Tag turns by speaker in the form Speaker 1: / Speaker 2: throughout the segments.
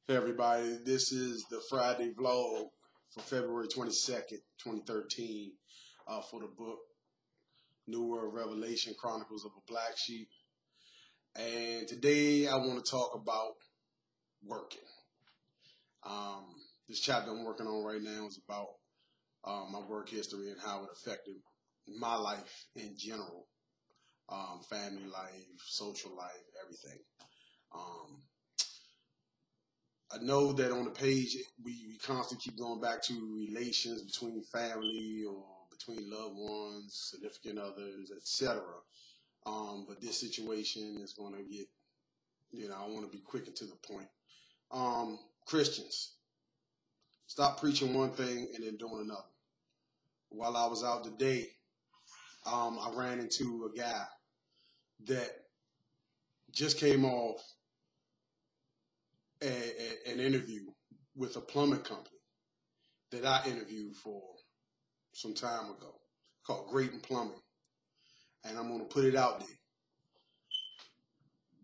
Speaker 1: Hey everybody, this is the Friday vlog for February 22nd, 2013 for the book New World Revelation Chronicles of a Black Sheep. And today I want to talk about working. This chapter I'm working on right now is about my work history and how it affected my life in general. Family life, social life, everything. I know that on the page we constantly keep going back to relations between family or between loved ones, significant others, etc. But this situation is going to get, I want to be quick and to the point. Christians, stop preaching one thing and then doing another. While I was out today, I ran into a guy that just came off an interview with a plumbing company that I interviewed for some time ago called Grayton Plumbing. And I'm going to put it out there.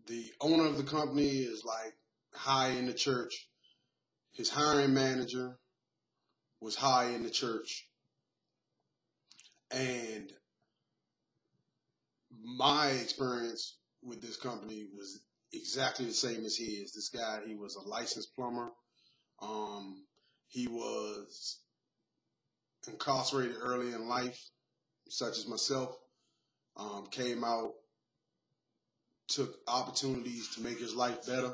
Speaker 1: The owner of the company is like high in the church. His hiring manager was high in the church. And my experience with this company was exactly the same as his. This guy, he was a licensed plumber. He was incarcerated early in life, such as myself. Came out, took opportunities to make his life better.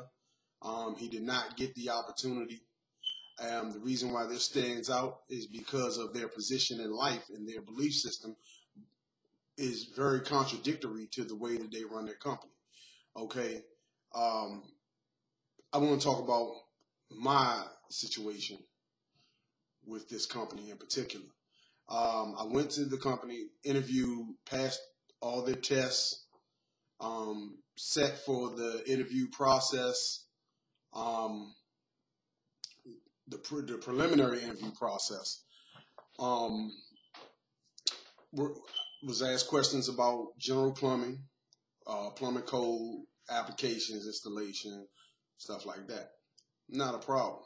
Speaker 1: He did not get the opportunity. The reason why this stands out is because of their position in life and their belief system is very contradictory to the way that they run their company. Okay. I want to talk about my situation with this company in particular. I went to the company, interviewed, passed all their tests, set for the interview process, the preliminary interview process. Was asked questions about general plumbing, plumbing code, applications, installation, stuff like that. Not a problem.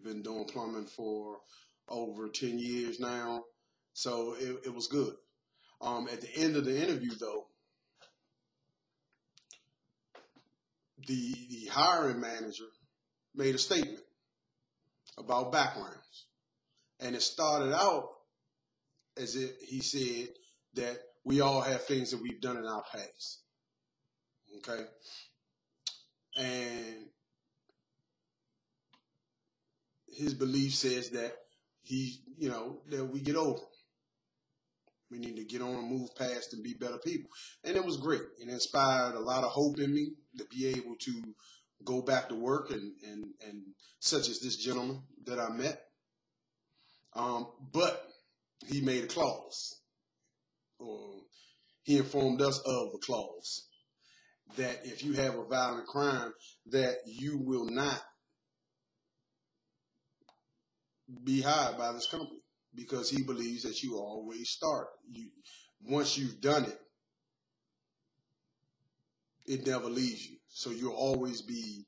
Speaker 1: Been doing plumbing for over 10 years now, so it was good. At the end of the interview, though, the hiring manager made a statement about backgrounds. And it started out as if he said that we all have things that we've done in our past. Okay? And his belief says that that we get over. We need to get on and move past and be better people. And it was great. It inspired a lot of hope in me to be able to go back to work and such as this gentleman that I met. But he made a clause, or he informed us of a clause, that if you have a violent crime, that you will not be hired by this company, because he believes that you always start. Once you've done it, it never leaves you. So you'll always be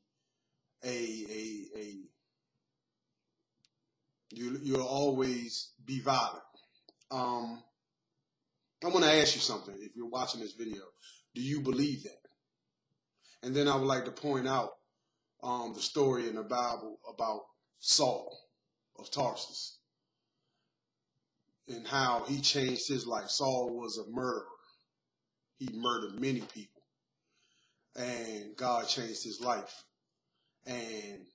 Speaker 1: you'll always be violent. I want to ask you something. If you're watching this video, do you believe that? And then I would like to point out the story in the Bible about Saul of Tarsus and how he changed his life. Saul was a murderer. He murdered many people. And God changed his life. And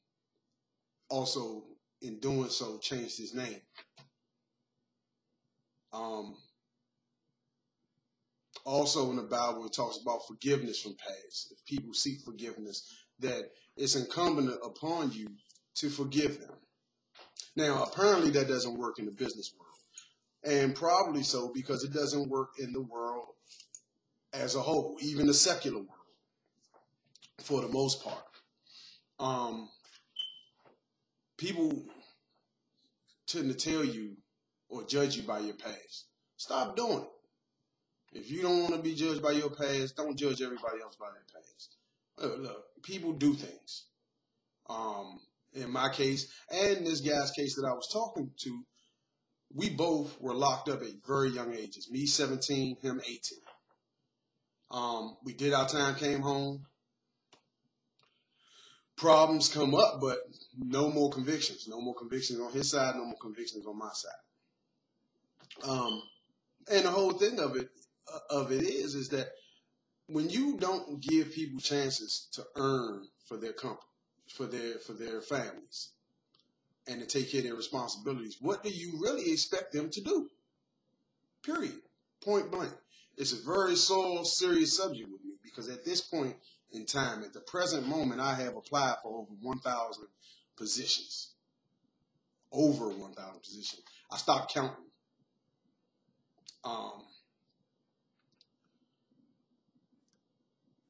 Speaker 1: also, in doing so, changed his name. Also in the Bible, it talks about forgiveness from past. If people seek forgiveness, that it's incumbent upon you to forgive them. Now, apparently that doesn't work in the business world. And probably so, because it doesn't work in the world as a whole, even the secular world, for the most part. People tend to tell you or judge you by your past. Stop doing it. If you don't want to be judged by your past, don't judge everybody else by their past. Look, people do things. in my case, and this guy's case that I was talking to, we both were locked up at very young ages. Me 17, him 18. We did our time, came home. Problems come up, but no more convictions. No more convictions on his side, no more convictions on my side. And the whole thing of it is that when you don't give people chances to earn for their company, for their families, and to take care of their responsibilities, what do you really expect them to do? Period. Point blank. It's a very serious subject with me, because at this point in time, at the present moment, I have applied for over 1,000 positions. Over 1,000 positions. I stopped counting.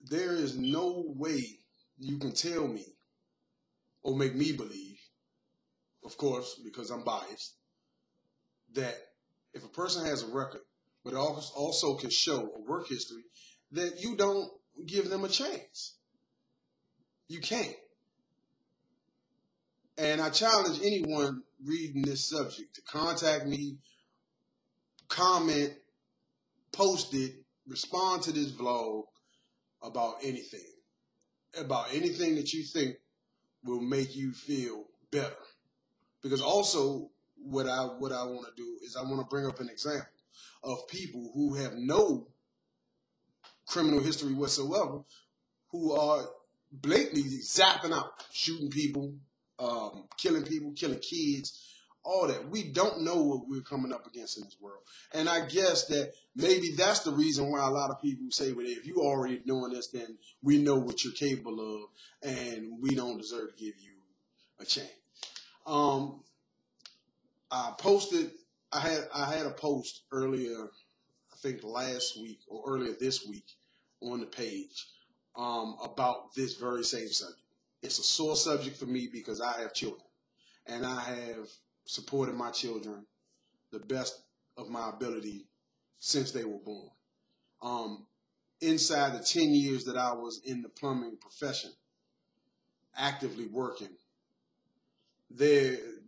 Speaker 1: There is no way you can tell me or make me believe, of course, because I'm biased, that if a person has a record, but also can show a work history, that you don't give them a chance. You can't. And I challenge anyone reading this subject to contact me, comment, post it, respond to this vlog about anything that you think will make you feel better. Because also what I want to do is I want to bring up an example of people who have no criminal history whatsoever, who are blatantly zapping out, shooting people, killing people, killing kids, all that. We don't know what we're coming up against in this world. And I guess that maybe that's the reason why a lot of people say, well, if you already doing this, then we know what you're capable of, and we don't deserve to give you a chance. I had a post earlier, I think last week or earlier this week on the page about this very same subject. It's a sore subject for me because I have children, and I have supported my children the best of my ability since they were born. Inside the 10 years that I was in the plumbing profession, actively working,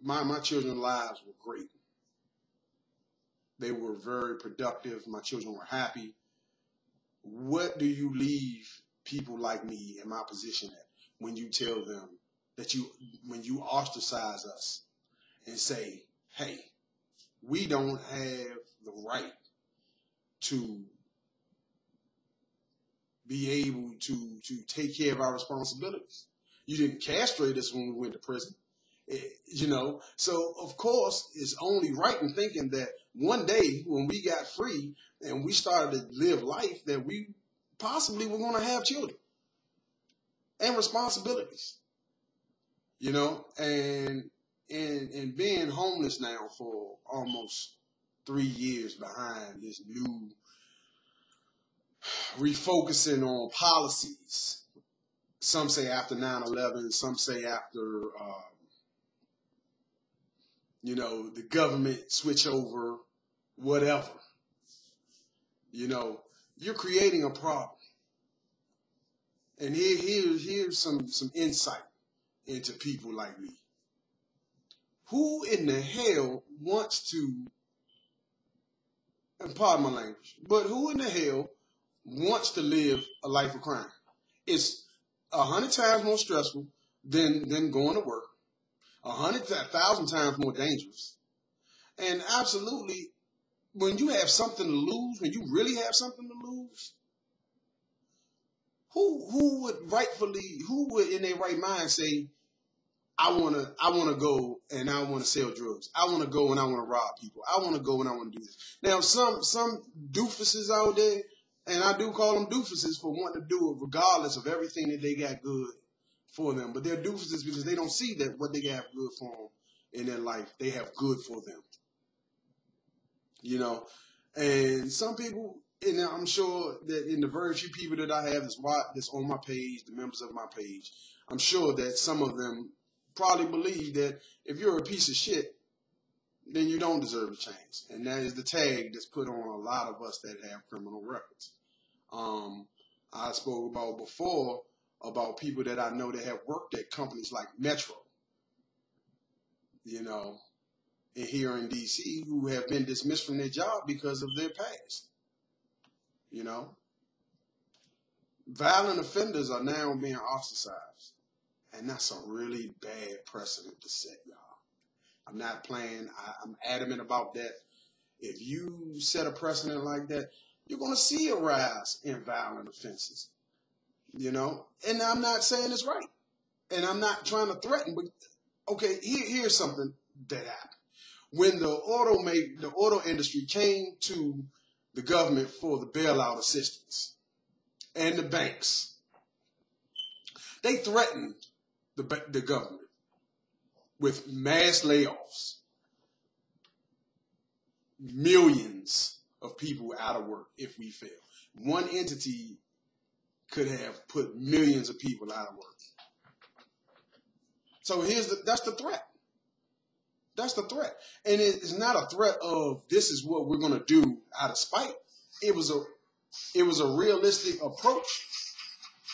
Speaker 1: my children's lives were great. They were very productive. My children were happy. What do you leave people like me in my position at when you tell them that when you ostracize us and say, hey, we don't have the right to be able to take care of our responsibilities. You didn't castrate us when we went to prison. So of course it's only right in thinking that one day when we got free and we started to live life, that we possibly were going to have children and responsibilities, and being homeless now for almost 3 years behind this new refocusing on policies. Some say after 9/11, some say after the government switch over, whatever. You're creating a problem. And here's some insight into people like me. Who in the hell wants to, and pardon my language, but who in the hell wants to live a life of crime? It's 100 times more stressful than going to work. 1,000 times more dangerous. And absolutely, when you have something to lose, when you really have something to lose, who would in their right mind say, I wanna go and I wanna sell drugs. I wanna go and I wanna rob people. I wanna go and I wanna do this. Now some doofuses out there, and I do call them doofuses for wanting to do it regardless of everything that they got good for them. But they're doofuses because they don't see that what they have good for them in their life, they have good for them. And some people, and I'm sure that in the very few people that I have that's on my page, the members of my page, I'm sure that some of them probably believe that if you're a piece of shit, then you don't deserve a chance. And that is the tag that's put on a lot of us that have criminal records. I spoke about before about people that I know that have worked at companies like Metro, you know, here in D.C. who have been dismissed from their job because of their past. You know, violent offenders are now being ostracized, and that's a really bad precedent to set, y'all. I'm not playing. I'm adamant about that. If you set a precedent like that, you're going to see a rise in violent offenses. You know, and I'm not saying it's right, and I'm not trying to threaten, but okay, here's something that happened. When the auto industry came to the government for the bailout assistance and the banks, they threatened the government with mass layoffs, millions of people out of work if we fail. One entity could have put millions of people out of work. So that's the threat. That's the threat. And it's not a threat of this is what we're going to do out of spite. It was a realistic approach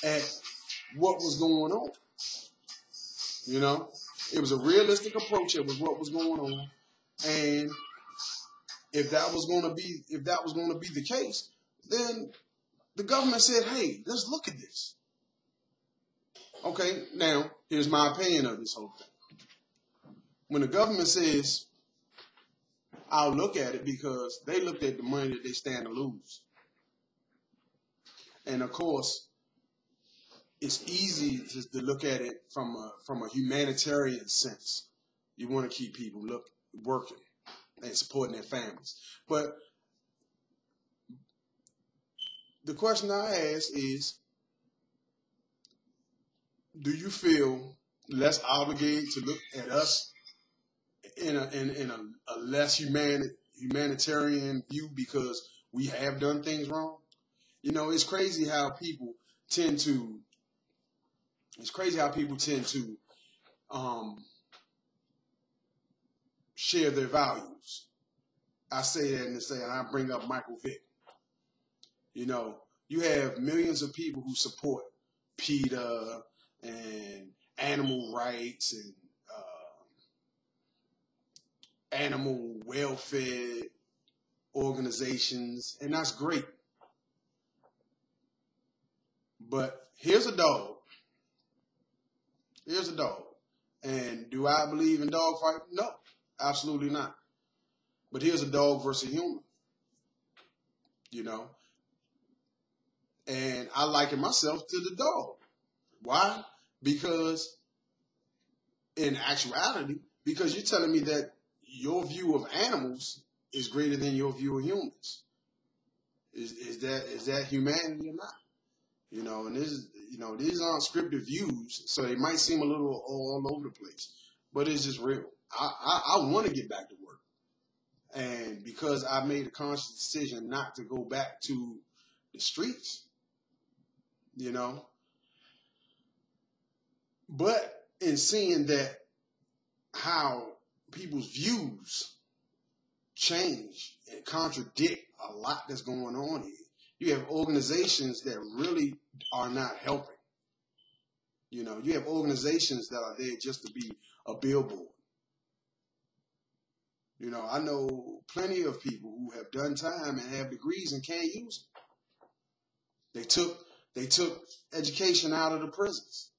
Speaker 1: at what was going on. You know, it was a realistic approach at what was going on. And if that was going to be the case, then the government said, "Hey, let's look at this." Okay, now here's my opinion of this whole thing. When the government says, I'll look at it, because they looked at the money that they stand to lose. And of course, it's easy to look at it from a humanitarian sense. You want to keep people working and supporting their families. But the question I ask is, do you feel less obligated to look at us in a less humanitarian view because we have done things wrong? You know, it's crazy how people tend to share their values. I say that and I bring up Michael Vick. You know, you have millions of people who support PETA and animal rights and animal welfare organizations, and that's great. But here's a dog. Here's a dog. And do I believe in dog fight? No, absolutely not. But here's a dog versus a human. You know? And I liken myself to the dog. Why? Because in actuality, because you're telling me that your view of animals is greater than your view of humans. Is that humanity or not? You know, and these aren't scripted views, so they might seem a little all over the place, but it's just real. I want to get back to work, and because I made a conscious decision not to go back to the streets, you know. But in seeing that how people's views change and contradict a lot that's going on here. You have organizations that really are not helping. You know, you have organizations that are there just to be a billboard. You know, I know plenty of people who have done time and have degrees and can't use them. They took education out of the prisons.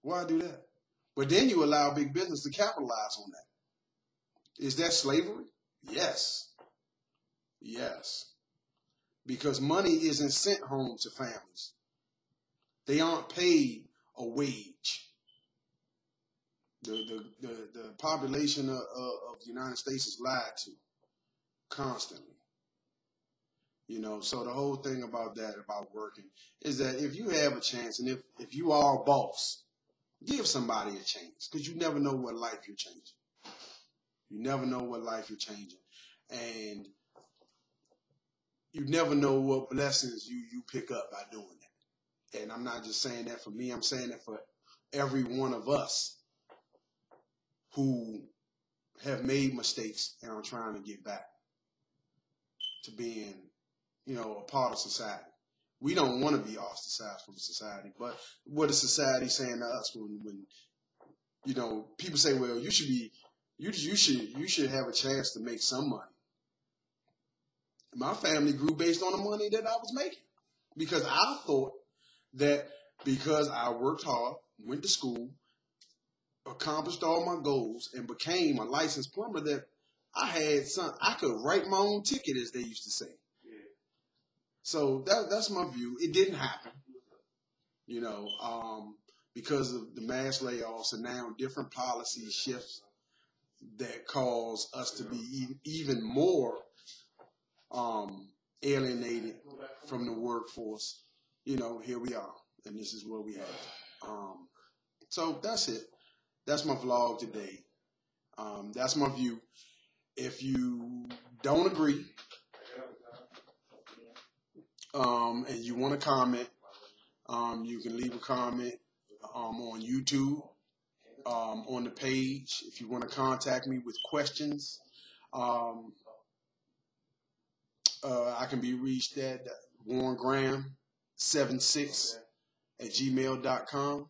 Speaker 1: Why do that? But then you allow big business to capitalize on that. Is that slavery? Yes. Yes. Because money isn't sent home to families. They aren't paid a wage. The population of the United States is lied to constantly. You know, so the whole thing about that, about working, is that if you have a chance, and if you are a boss, give somebody a chance, because you never know what life you're changing. You never know what life you're changing. And you never know what blessings you pick up by doing that. And I'm not just saying that for me. I'm saying that for every one of us who have made mistakes and are trying to get back to being, you know, a part of society. We don't want to be ostracized from society, but what is society saying to us when You know, people say, well, you should have a chance to make some money. My family grew based on the money that I was making because I thought that because I worked hard, went to school, accomplished all my goals, and became a licensed plumber that I could write my own ticket, as they used to say. So that's my view. It didn't happen, you know, because of the mass layoffs and now different policy shifts that cause us to be even more alienated from the workforce. You know, here we are, and this is what we have. So that's it. That's my vlog today. That's my view. If you don't agree, and you want to comment, you can leave a comment on YouTube, on the page. If you want to contact me with questions, I can be reached at warrengraham76@gmail.com.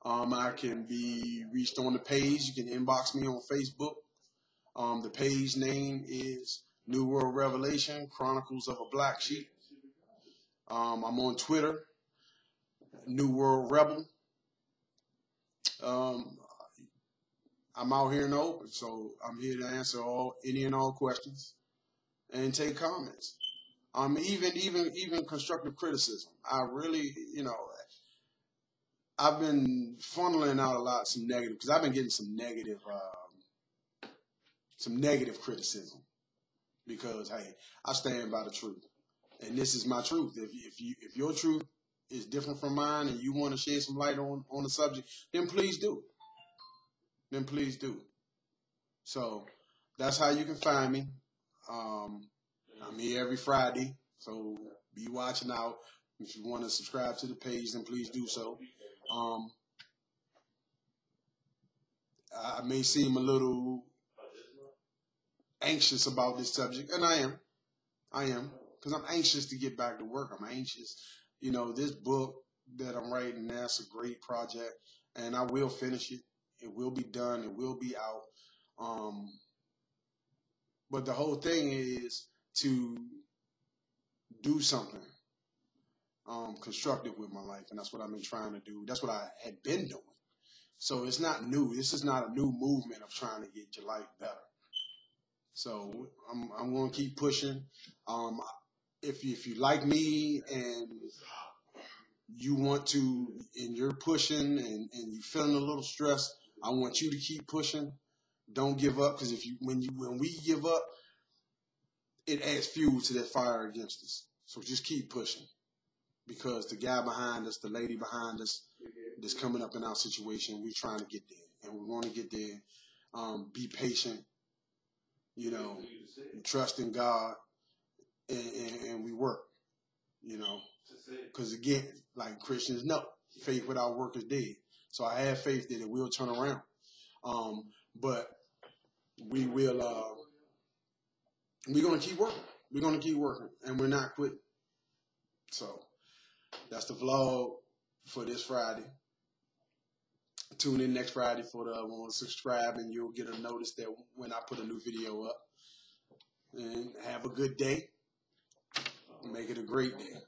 Speaker 1: I can be reached on the page. You can inbox me on Facebook. The page name is New World Revelation, Chronicles of a Black Sheep. I'm on Twitter, New World Rebel. I'm out here in the open, so I'm here to answer any and all questions and take comments. Even constructive criticism. I really, you know, I've been funneling out some negative, because I've been getting some negative criticism. Because hey, I stand by the truth, and this is my truth. If your truth is different from mine, and you want to shed some light on the subject, then please do. So that's how you can find me. I'm here every Friday, so be watching out. If you want to subscribe to the page, then please do so. I may seem a little anxious about this subject, and I am, because I'm anxious to get back to work. I'm anxious. You know, this book that I'm writing, that's a great project, and I will finish it. It will be done. It will be out. But the whole thing is to do something constructive with my life, and that's what I've been trying to do. That's what I had been doing. So it's not new. This is not a new movement of trying to get your life better. So I'm going to keep pushing. If you like me and you want to, and you're pushing and you're feeling a little stressed, I want you to keep pushing. Don't give up, because when we give up, it adds fuel to that fire against us. So just keep pushing, because the guy behind us, the lady behind us, that's coming up in our situation, we're trying to get there, and we want to get there. Be patient, you know, trust in God, and we work, you know, because again, like Christians know, faith without work is dead. So I have faith that it will turn around. But we will, we're going to keep working. We're going to keep working, and we're not quitting. So that's the vlog for this Friday. Tune in next Friday for the other one. Subscribe, and you'll get a notice that when I put a new video up. And have a good day. Make it a great day.